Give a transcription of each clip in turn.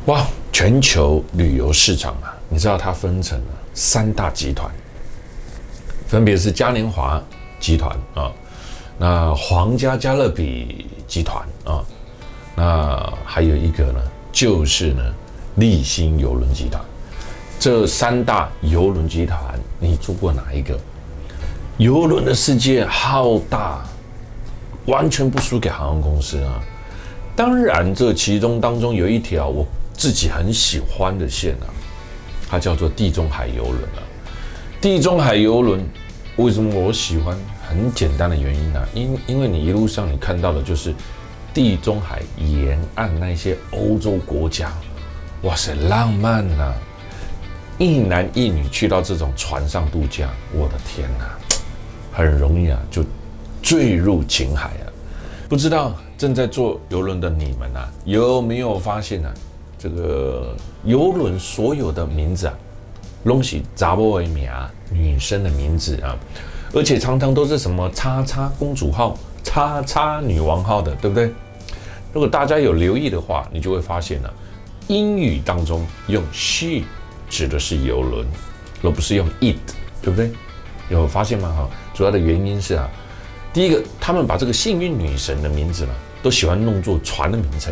哇，全球旅游市场啊，你知道它分成了3大集团，分别是嘉年华集团啊，那皇家加勒比集团啊，那还有一个呢，就是呢丽星邮轮集团。这3大邮轮集团，你做过哪一个？邮轮的世界浩大，完全不输给航空公司啊。当然，这其中当中有一条我自己很喜欢的线啊，它叫做地中海邮轮啊。地中海邮轮为什么我喜欢？很简单的原因啊，因为你一路上你看到的就是地中海沿岸那些欧洲国家，哇塞，浪漫啊！一男一女去到这种船上度假，我的天哪，很容易啊就坠入情海啊！不知道正在坐邮轮的你们啊，有没有发现啊？这个邮轮所有的名字啊，都是查某的名，女生的名字啊，而且常常都是什么叉叉公主号、叉叉女王号的，对不对？如果大家有留意的话，你就会发现啊，英语当中用 she 指的是邮轮，而不是用 it， 对不对？有发现吗？主要的原因是啊，第一个，他们把这个幸运女神的名字呢，都喜欢弄作船的名称，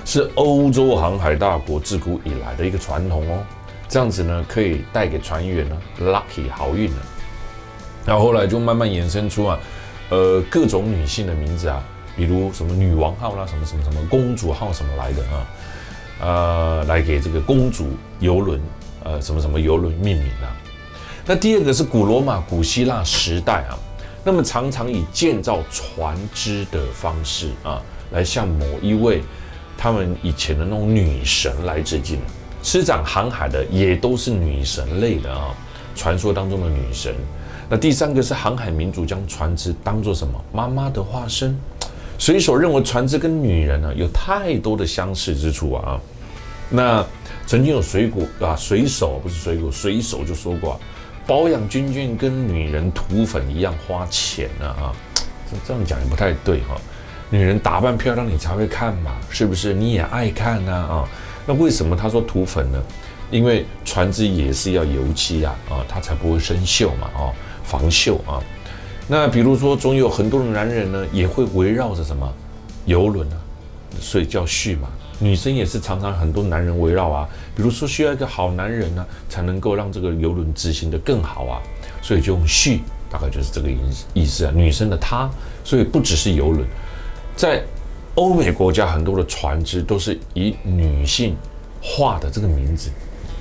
是欧洲航海大国自古以来的一个传统哦。这样子呢，可以带给船员呢 lucky 好运的。然后后来就慢慢衍生出啊，各种女性的名字啊，比如什么女王号啦，什么公主号什么来的啊，来给这个公主邮轮，什么邮轮命名啊。那第二个是古罗马、古希腊时代啊，那么常常以建造船只的方式啊，来向某一位他们以前的那种女神来致敬。施展航海的也都是女神类的啊，传说当中的女神。那第三个是航海民族将船只当作什么妈妈的化身，水手认为船只跟女人呢有太多的相似之处啊。那曾经有水手就说过啊，保养军舰跟女人涂粉一样花钱啊，这样讲也不太对哈。女人打扮漂亮你才会看嘛，是不是？你也爱看啊。那为什么他说涂粉呢？因为船只也是要油漆啊，它才不会生锈嘛，防锈啊。那比如说，总有很多的男人呢，也会围绕着什么邮轮啊，所以叫续嘛。女生也是常常很多男人围绕啊，比如说需要一个好男人呢，才能够让这个邮轮执行得更好啊，所以就用续，大概就是这个意思啊。女生的她，所以不只是邮轮，在欧美国家很多的船只都是以女性化的这个名字，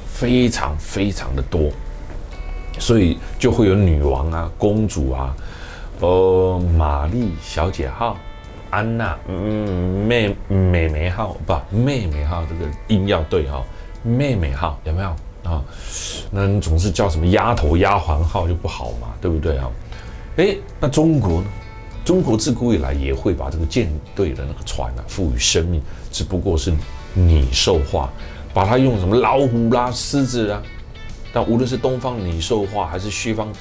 非常非常的多，所以就会有女王啊、公主啊、玛丽小姐号、安娜、妹妹号，这个音要对哈，妹妹号有没有啊？那你总是叫什么丫头、丫鬟号就不好嘛，对不对啊？那中国呢？中国自古以来也会把这个舰队的那个船啊赋予生命，只不过是拟兽化，把它用什么老虎啦、狮子啊。但无论是东方拟兽化还是西方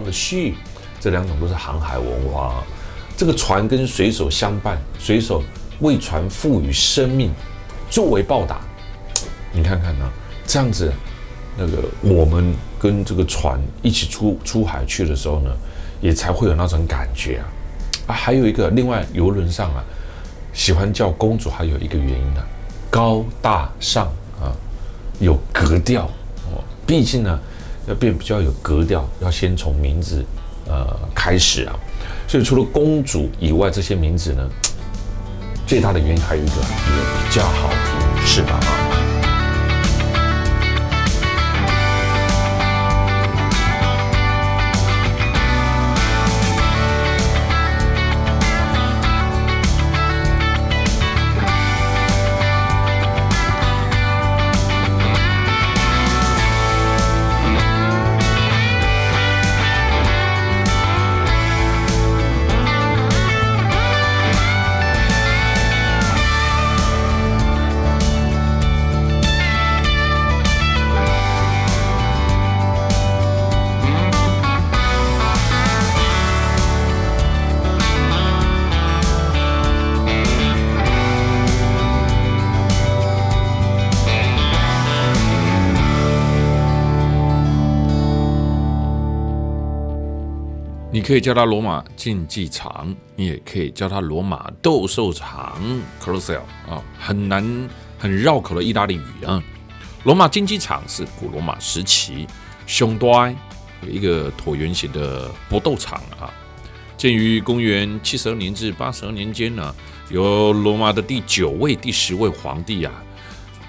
的续，这两种都是航海文化啊。这个船跟水手相伴，水手为船赋予生命，作为报答。你看看啊，这样子，那个我们跟这个船一起出海去的时候呢，也才会有那种感觉啊。还有一个，另外邮轮上啊，喜欢叫公主，还有一个原因呢，高大上啊，有格调哦。毕竟呢，要变比较有格调，要先从名字开始啊。所以除了公主以外，这些名字呢，最大的原因还有一个，也比较好听，是吧？你可以叫它罗马竞技场，你也可以叫它罗马斗兽场 （Colosseum） 啊，很绕口的意大利语啊。罗马竞技场是古罗马时期胸端有一个椭圆形的搏斗场啊，建于公元72年至82年间呢，由罗马的第9位、第10位皇帝啊，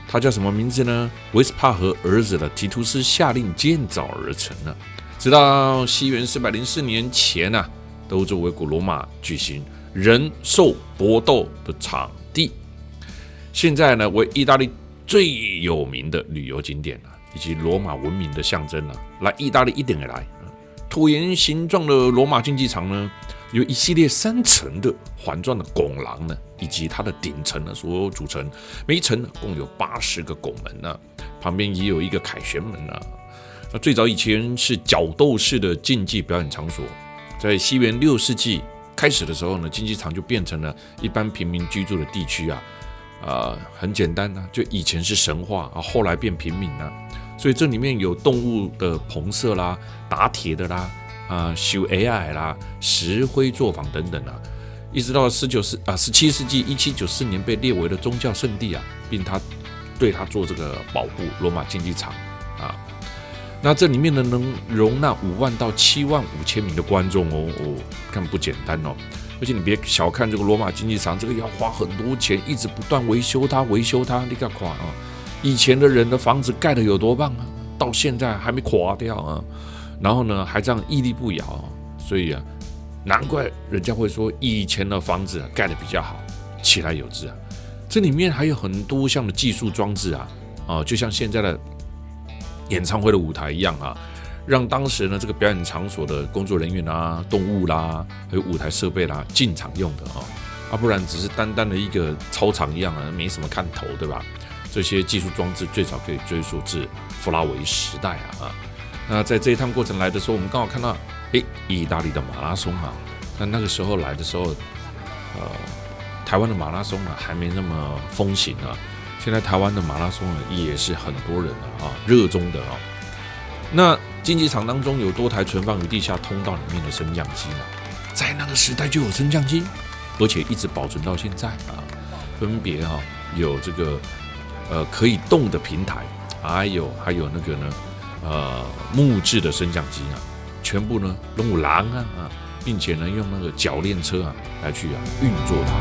他叫什么名字呢？维斯帕和儿子的提图斯下令建造而成呢。直到西元404年前啊，都作为古罗马举行人兽搏斗的场地。现在呢，为意大利最有名的旅游景点啊，以及罗马文明的象征啊。来意大利一点来，椭圆形状的罗马竞技场呢，由一系列3层的环状的拱廊呢，以及它的顶层呢所组成。每一层呢共有80个拱门呢，旁边也有一个凯旋门啊。那最早以前是角斗式的竞技表演场所，在西元6世纪开始的时候呢，竞技场就变成了一般平民居住的地区啊。很简单啊，就以前是神话啊，后来变平民啊，所以这里面有动物的棚舍啦、打铁的啦、修 AI 啦、石灰作坊等等啊，一直到17世纪1794年被列为了宗教圣地啊，并对它做这个保护，罗马竞技场啊。那这里面呢，能容纳5万到7万5千名的观众哦，看不简单哦。而且你别小看这个罗马竞技场，这个要花很多钱，一直不断维修它，你看垮啊！以前的人的房子盖得有多棒啊，到现在还没垮掉啊。然后呢，还这样屹立不摇啊，所以啊，难怪人家会说以前的房子盖得比较好，其来有之啊。这里面还有很多项的技术装置啊，就像现在的演唱会的舞台一样啊，让当时呢这个表演场所的工作人员啊、动物啦，还有舞台设备啦进场用的不然只是单单的一个操场一样啊，没什么看头，对吧？这些技术装置最早可以追溯至弗拉维时代啊。那在这一趟过程来的时候，我们刚好看到意大利的马拉松啊。那个时候来的时候，台湾的马拉松还没那么风行啊。现在台湾的马拉松也是很多人热衷的那竞技场当中有多台存放于地下通道里面的升降机在那个时代就有升降机，而且一直保存到现在分别有这个可以动的平台，还有那个呢木质的升降机全部呢用廊并且呢用那个铰链车来去运作它。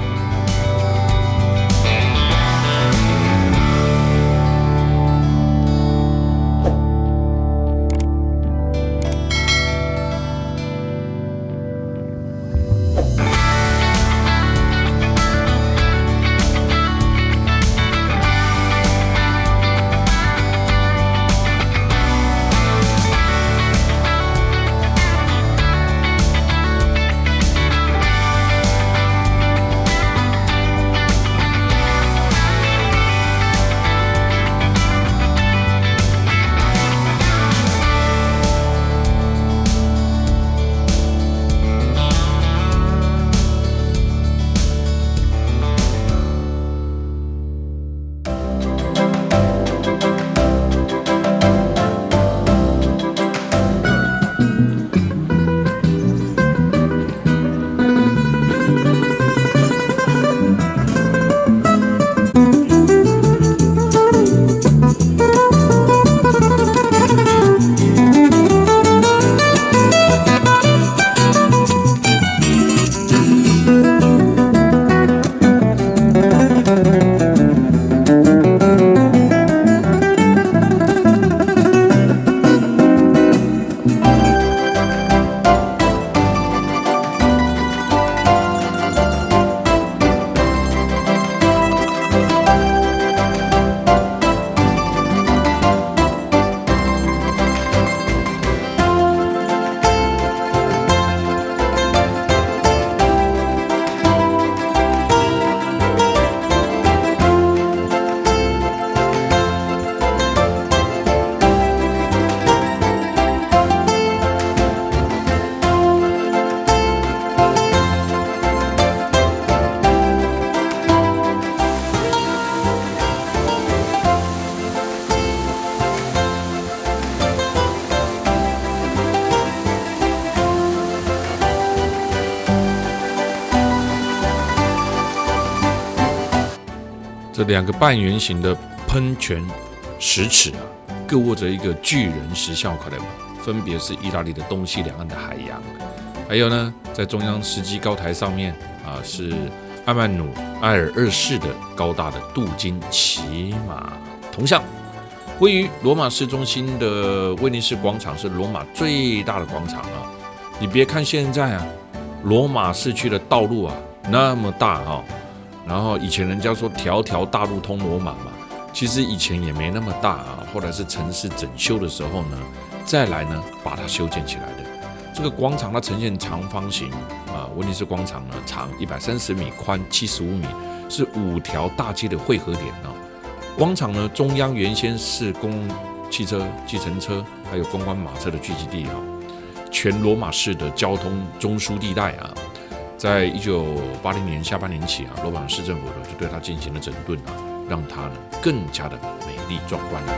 这2个半圆形的喷泉石池啊，各握着一个巨人石像块的，分别是意大利的东西两岸的海洋。还有呢，在中央石基高台上面啊，是阿曼努埃尔2世的高大的镀金骑马铜像。位于罗马市中心的威尼斯广场是罗马最大的广场啊。你别看现在啊，罗马市区的道路啊那么大啊，然后以前人家说条条大路通罗马嘛，其实以前也没那么大啊。后来是城市整修的时候呢，再来呢把它修建起来的。这个广场它呈现长方形啊，威尼斯广场呢长130米，宽75米，是5条大街的汇合点啊。广场呢中央原先是供汽车、计程车还有公关马车的聚集地啊，全罗马市的交通中枢地带啊。在1980年下半年起啊，罗马市政府呢就对它进行了整顿啊，让它呢更加的美丽壮观了。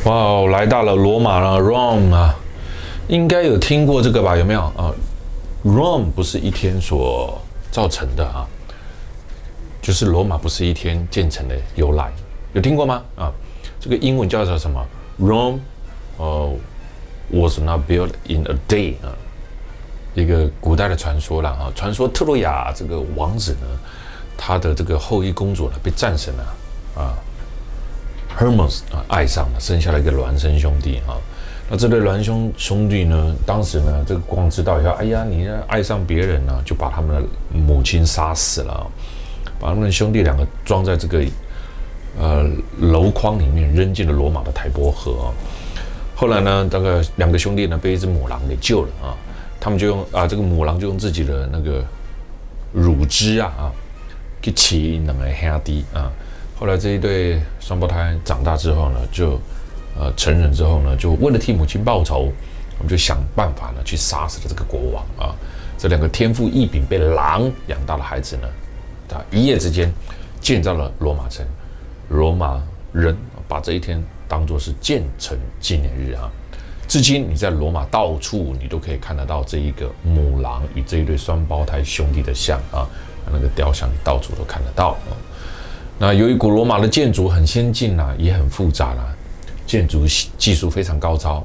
哇，来到了罗马了 ，Rome 啊，应该有听过这个吧？有没有啊？Rome 不是一天所造成的啊，就是罗马不是一天建成的由来，有听过吗？啊，这个英文叫做什么 ？Rome was not built in a day 啊，一个古代的传说啦啊，传说特洛亚这个王子呢，他的这个后裔公主呢被战神啊。Hermes 啊，爱上了，生下了一个孪生兄弟啊。那这对孪兄弟呢，当时呢，这个国王知道以后，哎呀，你爱上别人呢，就把他们的母亲杀死了，把他们的兄弟2个装在这个箩筐里面，扔进了罗马的台伯河啊。后来呢，这个2个兄弟呢被一只母狼给救了啊，他们就用这个母狼就用自己的那个乳汁去骑2个兄弟啊。后来这一对双胞胎长大之后呢，就成人之后呢，就为了替母亲报仇，我们就想办法呢去杀死了这个国王啊。这2个天赋异禀被狼养大的孩子呢，一夜之间建造了罗马城。罗马人把这一天当作是建成纪念日啊。至今你在罗马到处你都可以看得到这一个母狼与这一对双胞胎兄弟的像啊，那个雕像到处都看得到啊。那由于古罗马的建筑很先进也很复杂建筑技术非常高超，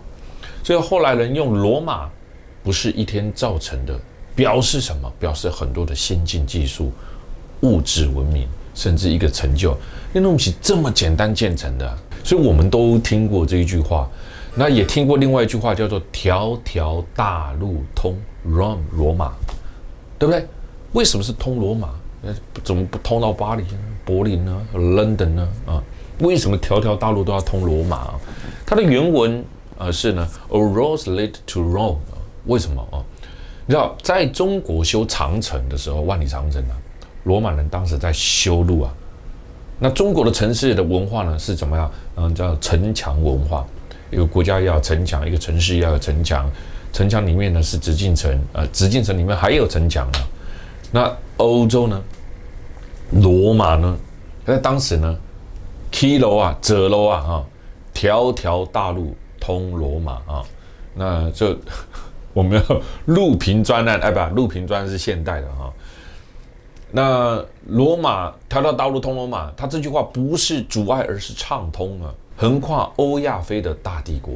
所以后来人用罗马不是一天造成的表示什么？表示很多的先进技术、物质文明，甚至一个成就，那东西这么简单建成的，所以我们都听过这一句话，那也听过另外一句话叫做"条条大路通 Rome 罗马"，对不对？为什么是通罗马？怎么不通到巴黎呢、柏林呢、London 呢？为什么条条大路都要通罗马？它的原文是呢 "A road led to Rome"， 为什么啊？你知道，在中国修长城的时候，万里长城罗马人当时在修路啊。那中国的城市的文化呢是怎么样？叫城墙文化。一个国家要有城墙，一个城市要有城墙。城墙里面呢是紫禁城，紫禁城里面还有城墙啊。那欧洲呢，罗马呢，在当时呢，起楼啊，折楼啊，条条大路通罗马啊。那就我们要路平专案，不，路平专案是现代的哈。那罗马条条大路通罗马，它这句话不是阻碍，而是畅通啊，横跨欧亚非的大帝国。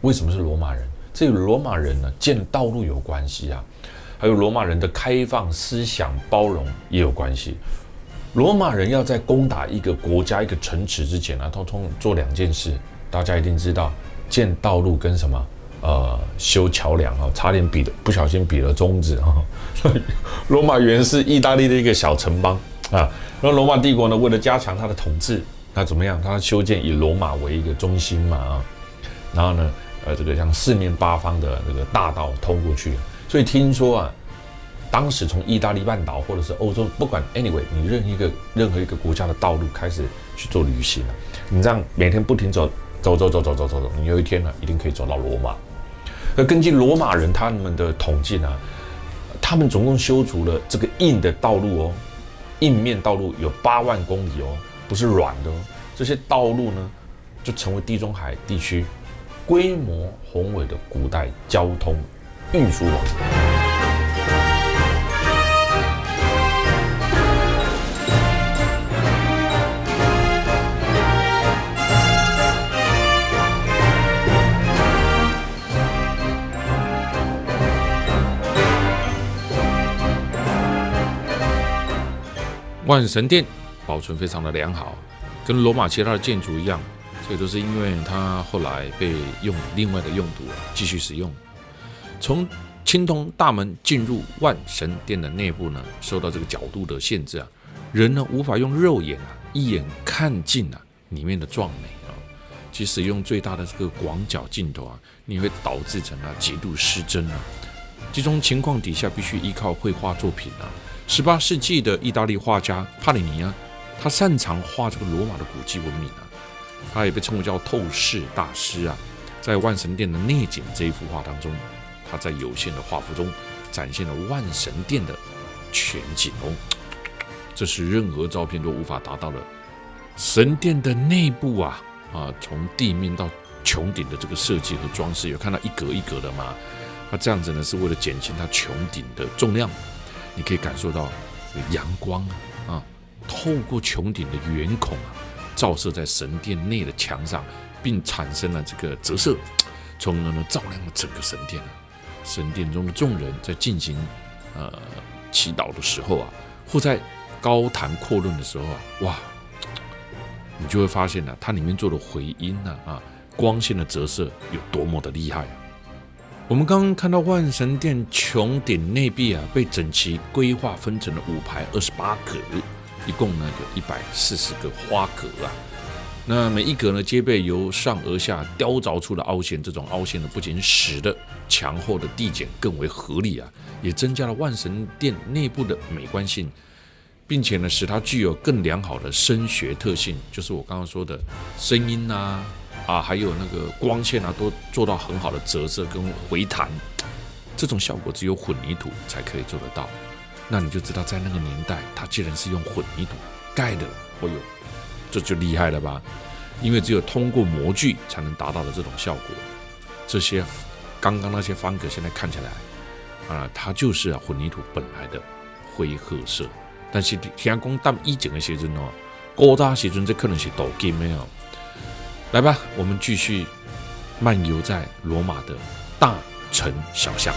为什么是罗马人？这与罗马人呢建道路有关系啊，还有罗马人的开放思想、包容也有关系。罗马人要在攻打一个国家、一个城池之前呢，通通做2件事，大家一定知道：建道路跟什么？修桥梁啊，差点不小心比了中指啊。罗马原是意大利的一个小城邦啊，然后罗马帝国呢，为了加强它的统治，它怎么样？它修建以罗马为一个中心嘛啊，然后呢，这个像四面八方的这个大道通过去，所以听说啊，当时从意大利半岛或者是欧洲，不管 anyway， 你任何一个国家的道路开始去做旅行你这样每天不停走，你有一天呢，一定可以走到罗马。而根据罗马人他们的统计呢，他们总共修筑了这个硬的道路硬面道路有8万公里不是软的这些道路呢，就成为地中海地区规模宏伟的古代交通运输网。万神殿保存非常的良好，跟罗马其他的建筑一样，这都是因为它后来被用另外的用途继续使用。从青铜大门进入万神殿的内部呢，受到这个角度的限制人呢无法用肉眼一眼看尽里面的壮美即使用最大的这个广角镜头你会导致成极度失真这种情况底下，必须依靠绘画作品18世纪的意大利画家帕里尼他擅长画这个罗马的古迹文明他也被称为叫透视大师在万神殿的内景这一幅画当中，他在有限的画幅中展现了万神殿的全景这是任何照片都无法达到的。神殿的内部从地面到穹顶的这个设计和装饰，有看到一格一格的吗？它这样子呢，是为了减轻它穹顶的重量。你可以感受到阳光透过穹顶的圆孔照射在神殿内的墙上，并产生了这个折射，从而呢照亮了整个神殿神殿中的众人在进行祈祷的时候或在高谈阔论的时候哇，你就会发现它里面做的回音光线的折射有多么的厉害我们刚刚看到万神殿穹顶内壁被整齐规划分成了5排28格，一共呢有140个花格那每一格呢皆被由上而下雕凿出了凹陷，这种凹陷呢不仅使得墙后的地简更为合理也增加了万神殿内部的美观性，并且呢使它具有更良好的声学特性，就是我刚刚说的声音还有那个光线都做到很好的折射跟回弹，这种效果只有混凝土才可以做得到。那你就知道在那个年代，它既然是用混凝土盖的，这就厉害了吧？因为只有通过模具才能达到的这种效果。这些刚刚那些方格现在看起来它就是混凝土本来的灰褐色，但是听讲到以前的时阵古早时阵这可能是镀金的来吧，我们继续漫游在罗马的大城小巷。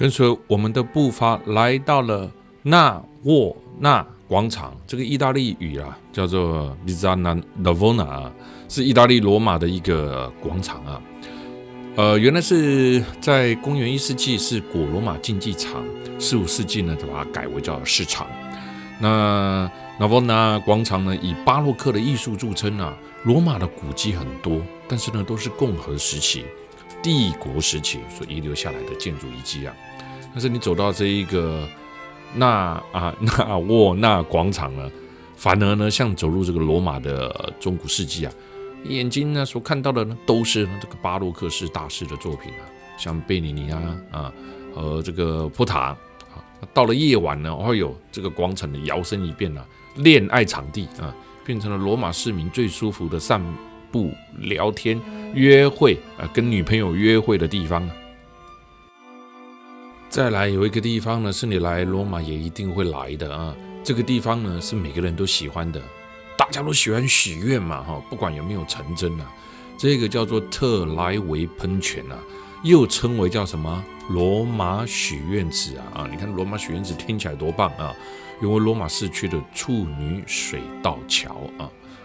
跟随我们的步伐来到了纳沃纳广场。这个意大利语啊，叫做 Piazza Navona， 是意大利罗马的一个广场啊。原来是在公元1世纪是古罗马竞技场，15世纪呢，就把它改为叫市场。那 Navona 广场呢，以巴洛克的艺术著称啊。罗马的古迹很多，但是呢，都是共和时期、帝国时期所遗留下来的建筑遗迹啊。但是你走到这一个纳沃纳广场呢，反而呢，像走入这个罗马的中古世纪啊，眼睛呢所看到的呢，都是这个巴洛克式大师的作品啊，像贝尼尼和这个波塔啊。到了夜晚呢，这个广场的摇身一变啊，恋爱场地啊。变成了罗马市民最舒服的散步、聊天、约会跟女朋友约会的地方。再来有一个地方呢，是你来罗马也一定会来的啊。这个地方呢，是每个人都喜欢的，大家都喜欢许愿嘛，不管有没有成真啊。这个叫做特莱维喷泉啊，又称为叫什么罗马许愿池啊。你看罗马许愿池听起来多棒啊！原为罗马市区的处女水道桥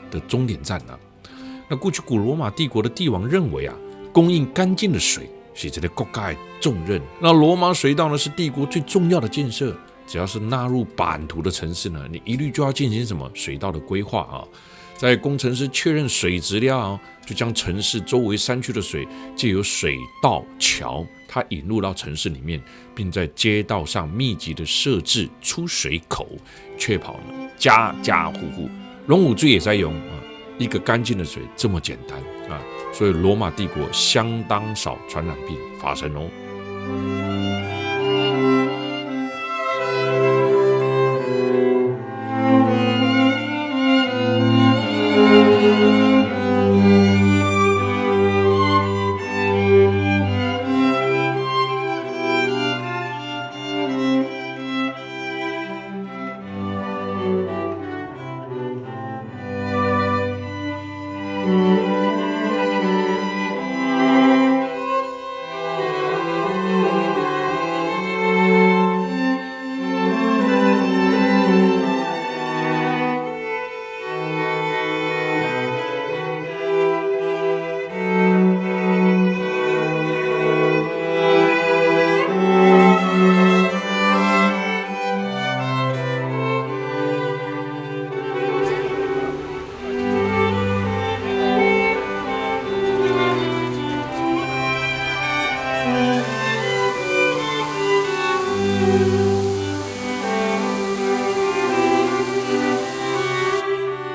的终点站啊。那过去古罗马帝国的帝王认为啊，供应干净的水是这个国家的重任。那罗马水道呢，是帝国最重要的建设。只要是纳入版图的城市呢，你一律就要进行什么水道的规划啊。在工程师确认水质了，就将城市周围山区的水借由水道桥，它引入到城市里面，并在街道上密集的设置出水口，确保呢家家户户龙武最也在用一个干净的水这么简单啊，所以罗马帝国相当少传染病发生哦。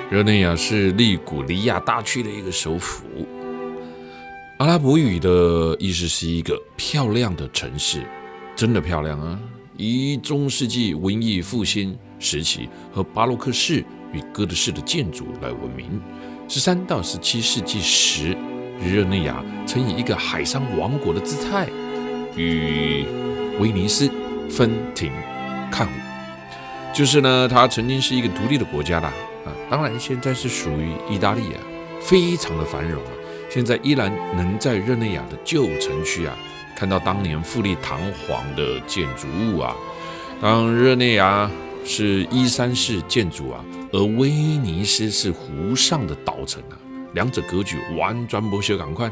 热内亚是利古里亚大区的一个首府。阿拉伯语的意思是一个漂亮的城市，真的漂亮啊！以中世纪文艺复兴时期和巴洛克式与哥德式的建筑来闻名。13到17世纪时，热内亚曾以一个海上王国的姿态与威尼斯分庭抗礼，就是呢，它曾经是一个独立的国家啦。当然现在是属于意大利啊，非常的繁荣啊。现在依然能在热内亚的旧城区啊，看到当年富丽堂皇的建筑物啊。当热内亚是13式建筑啊，而威尼斯是湖上的岛城啊，两者格局完全不相同。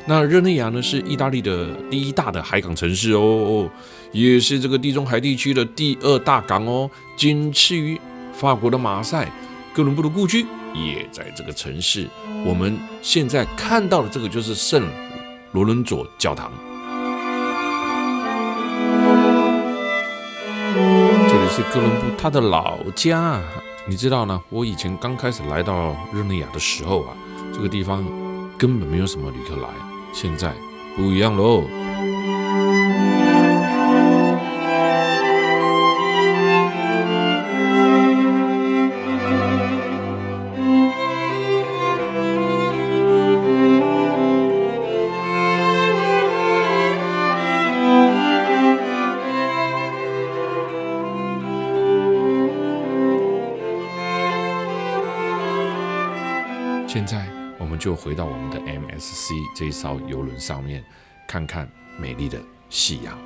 那热内亚呢，是意大利的第一大的海港城市哦，也是这个地中海地区的第2大港哦，仅次于法国的马赛。哥伦布的故居也在这个城市。我们现在看到的这个就是圣罗伦佐教堂。这里是哥伦布他的老家。你知道呢，我以前刚开始来到热内亚的时候啊，这个地方根本没有什么旅客来，现在不一样喽。现在我们就回到我们的 MSC 这一艘邮轮上面，看看美丽的夕阳。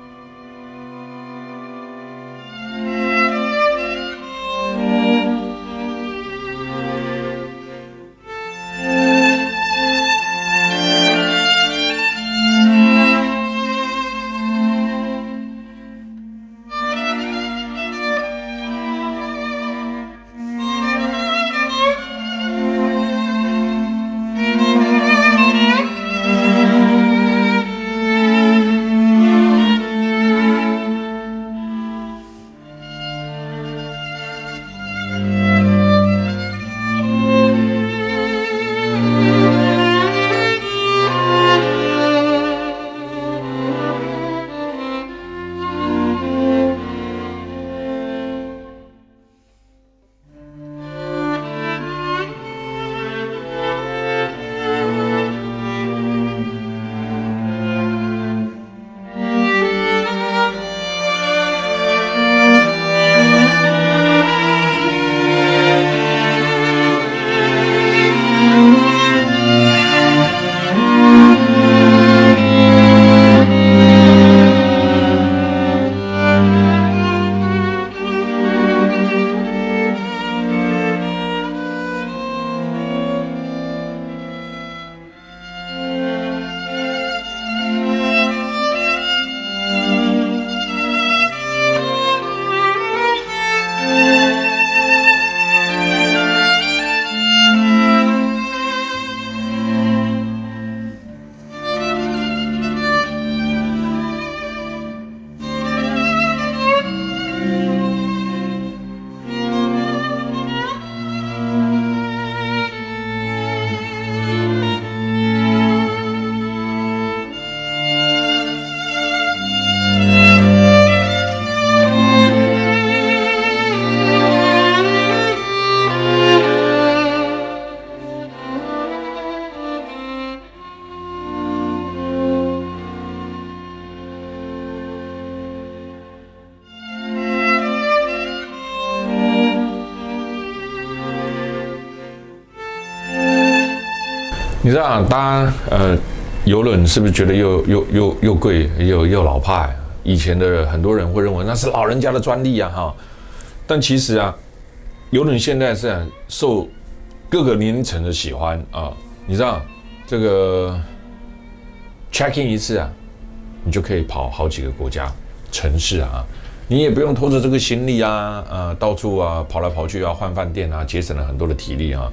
你知道搭邮轮是不是觉得又贵又老派？以前的很多人会认为那是老人家的专利啊哈，但其实啊，邮轮现在是受各个年龄层的喜欢啊。你知道这个 check in 一次啊，你就可以跑好几个国家城市啊，你也不用拖着这个行李啊，到处啊跑来跑去啊，换饭店啊，节省了很多的体力啊。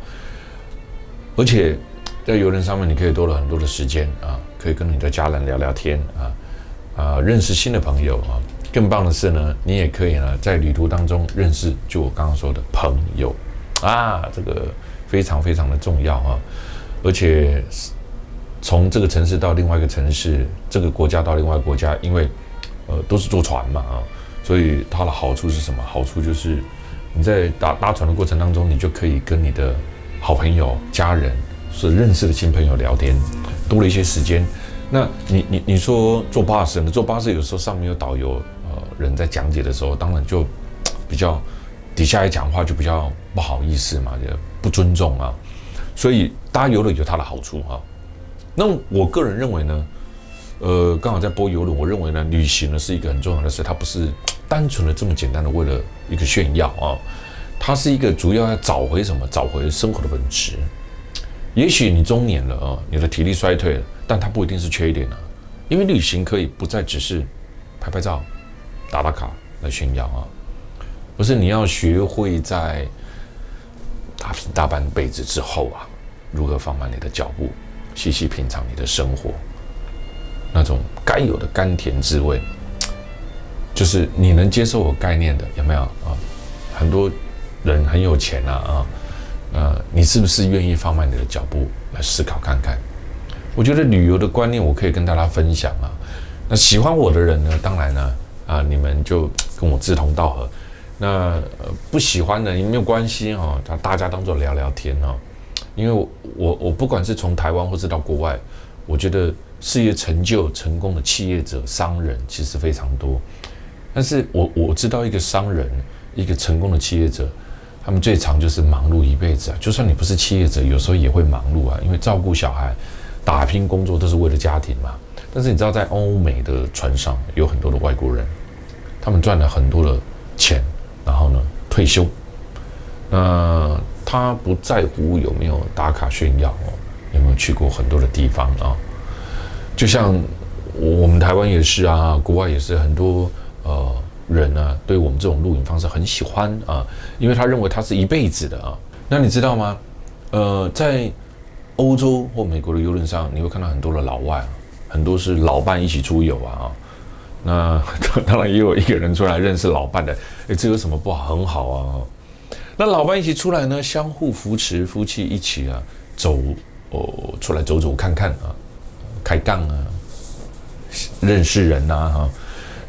而且在邮轮上面，你可以多了很多的时间啊，可以跟你的家人聊聊天认识新的朋友啊。更棒的是呢，你也可以呢在旅途当中认识，就我刚刚说的朋友啊，这个非常非常的重要啊。而且从这个城市到另外一个城市，这个国家到另外一个国家，因为都是坐船嘛啊，所以它的好处是什么？好处就是你在搭船的过程当中，你就可以跟你的好朋友、家人是认识的新朋友聊天，多了一些时间。那你说坐巴士呢？坐巴士有时候上面有导游，人在讲解的时候，当然就比较底下一讲话就比较不好意思嘛，就不尊重啊。所以搭邮轮有它的好处哈。那我个人认为呢，刚好在播邮轮，我认为呢，旅行呢是一个很重要的事，它不是单纯的这么简单的为了一个炫耀啊，它是一个主要要找回什么？找回生活的本质。也许你中年了啊，你的体力衰退了，但它不一定是缺点啊，因为旅行可以不再只是拍拍照、打打卡来炫耀啊，而是你要学会在打拼大半辈子之后啊，如何放慢你的脚步，细细品尝你的生活，那种该有的甘甜滋味，就是你能接受我概念的，有没有啊？很多人很有钱你是不是愿意放慢你的脚步来思考看看？我觉得旅游的观念我可以跟大家分享啊。那喜欢我的人呢，当然呢你们就跟我志同道合。那不喜欢的也没有关系哈，大家当作聊聊天哈。因为我不管是从台湾或是到国外，我觉得事业成就成功的企业者、商人其实非常多。但是我知道一个商人，一个成功的企业者，他们最常就是忙碌一辈子啊。就算你不是企业者，有时候也会忙碌啊，因为照顾小孩、打拼工作都是为了家庭嘛。但是你知道，在欧美的船上有很多的外国人，他们赚了很多的钱，然后呢退休，他不在乎有没有打卡炫耀有没有去过很多的地方啊。就像我们台湾也是啊，国外也是很多人呢，对我们这种露营方式很喜欢啊，因为他认为它是一辈子的啊。那你知道吗？在欧洲或美国的邮轮上，你会看到很多的老外，很多是老伴一起出游啊。那当然也有一个人出来认识老伴的，这有什么不好？很好啊。那老伴一起出来呢，相互扶持，夫妻一起出来走走看看啊，开杠啊，认识人啊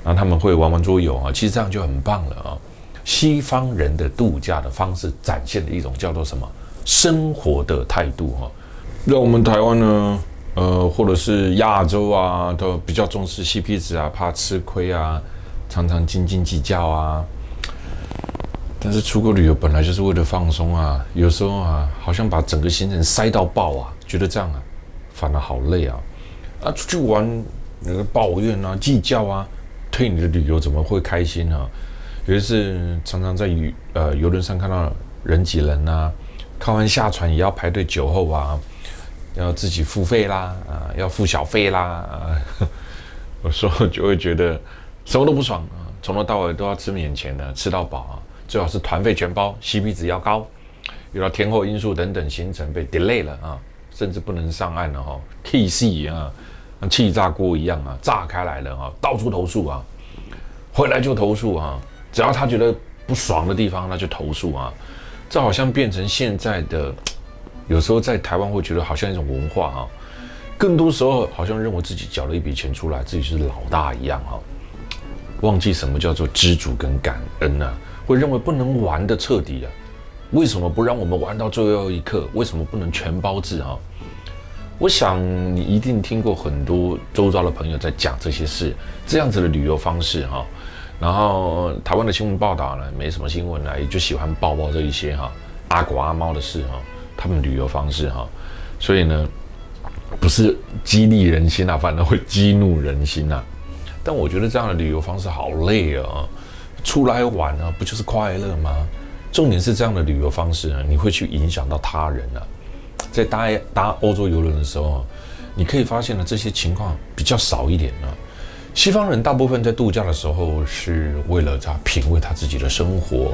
然后他们会玩玩桌游啊，其实这样就很棒了啊。西方人的度假的方式展现的一种叫做什么生活的态度哈。那我们台湾呢，或者是亚洲啊，都比较重视 CP 值啊，怕吃亏啊，常常斤斤计较啊。但是出国旅游本来就是为了放松啊，有时候啊，好像把整个行程塞到爆啊，觉得这样啊，反而好累啊。出去玩那个抱怨啊、计较啊，对你的旅游怎么会开心啊？有一次常常在邮轮上看到人挤人啊，看完下船也要排队酒后啊，要自己付费啦要付小费啦有时候就会觉得什么都不爽啊，从头到尾都要吃免钱的，吃到饱啊，最好是团费全包 ，CP 值要高，遇到天候因素等等行程被 delay 了啊，甚至不能上岸了哈 ，K 戏啊，像气炸锅一样啊，炸开来了啊，到处投诉啊，回来就投诉啊。只要他觉得不爽的地方，那就投诉啊。这好像变成现在的，有时候在台湾会觉得好像一种文化啊。更多时候好像认为自己缴了一笔钱出来，自己是老大一样啊，忘记什么叫做知足跟感恩啊。会认为不能玩的彻底啊。为什么不让我们玩到最后一刻？为什么不能全包制啊？我想你一定听过很多周遭的朋友在讲这些事，这样子的旅游方式哈。然后台湾的新闻报道呢，没什么新闻也就喜欢报这一些阿狗阿猫的事他们旅游方式所以呢，不是激励人心啊，反而会激怒人心啊。但我觉得这样的旅游方式好累啊，出来玩啊，不就是快乐吗？重点是这样的旅游方式呢，你会去影响到他人啊。在搭欧洲邮轮的时候，你可以发现呢，这些情况比较少一点啊。西方人大部分在度假的时候是为了他品味他自己的生活，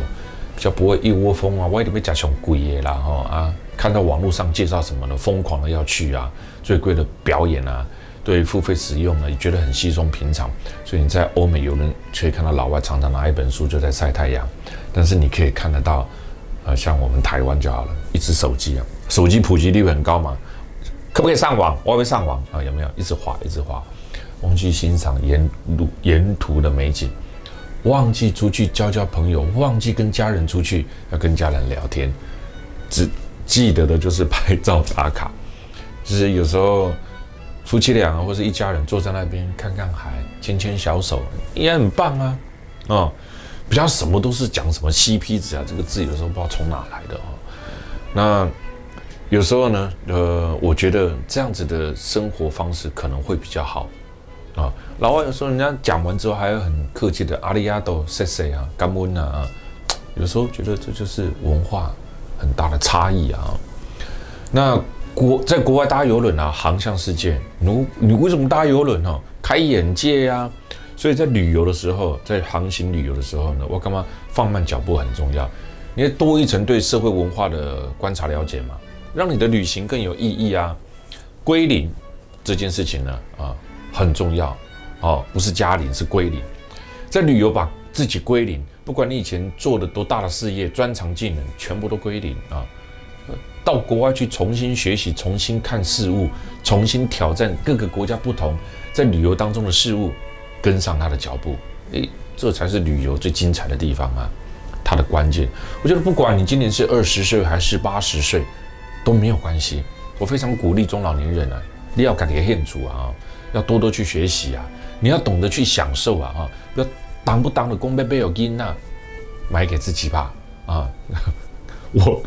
比较不会一窝蜂啊，我一定被加熊贵耶啦啊，看到网络上介绍什么的，疯狂的要去啊，最贵的表演啊。对付费使用呢，也觉得很稀松平常，所以你在欧美邮轮可以看到老外常常拿一本书就在晒太阳，但是你可以看得到，像我们台湾就好了，一只手机啊，手机普及率很高嘛，可不可以上网？我要不要上网啊？有没有？一直滑，忘记欣赏沿途的美景，忘记出去交朋友，忘记跟家人出去要跟家人聊天，只记得的就是拍照打卡，就是有时候。夫妻俩或是一家人坐在那边看看海，牵牵小手，也很棒啊！比较什么都是讲什么 CP 值啊，这个字有时候不知道从哪来的哦。那有时候呢，我觉得这样子的生活方式可能会比较好啊。老外有时候人家讲完之后还要很客气的阿里亚多、谢谢啊、感恩啊，有时候觉得这就是文化很大的差异啊。那在国外搭邮轮啊，航向世界，你为什么搭邮轮哦？开眼界啊！所以在旅游的时候，在航行旅游的时候呢，我干嘛放慢脚步很重要？你要多一层对社会文化的观察了解嘛，让你的旅行更有意义啊。归零这件事情呢，很重要哦，不是加零，是归零。在旅游把自己归零，不管你以前做的多大的事业、专长技能，全部都归零啊。到国外去重新学习，重新看事物，重新挑战各个国家不同在旅游当中的事物，跟上他的脚步，这才是旅游最精彩的地方啊！它的关键，我觉得不管你今年是20岁还是80岁，都没有关系。我非常鼓励中老年人啊，你要赶紧献出啊，要多多去学习啊，你要懂得去享受啊，不要当不当的公杯杯有金啊，买给自己吧啊！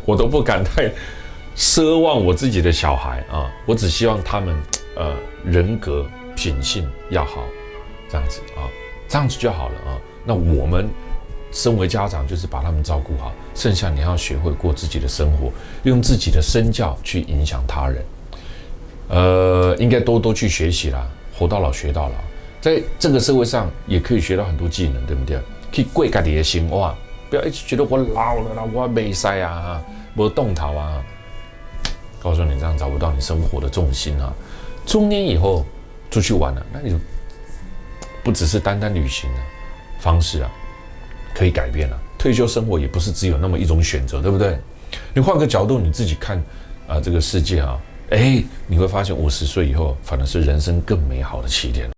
我都不敢太奢望我自己的小孩啊，我只希望他们人格品性要好，这样子啊，这样子就好了啊。那我们身为家长，就是把他们照顾好，剩下你要学会过自己的生活，用自己的身教去影响他人。应该多多去学习啦，活到老学到老，在这个社会上也可以学到很多技能，对不对？去过自己的生活，不要一直觉得我老了啦，我没塞啊，没动头啊。告诉你，这样找不到你生活的重心啊。中年以后出去玩了，那你就不只是单单旅行的方式啊，可以改变了。退休生活也不是只有那么一种选择，对不对？你换个角度，你自己看这个世界啊，你会发现50岁以后反而是人生更美好的起点。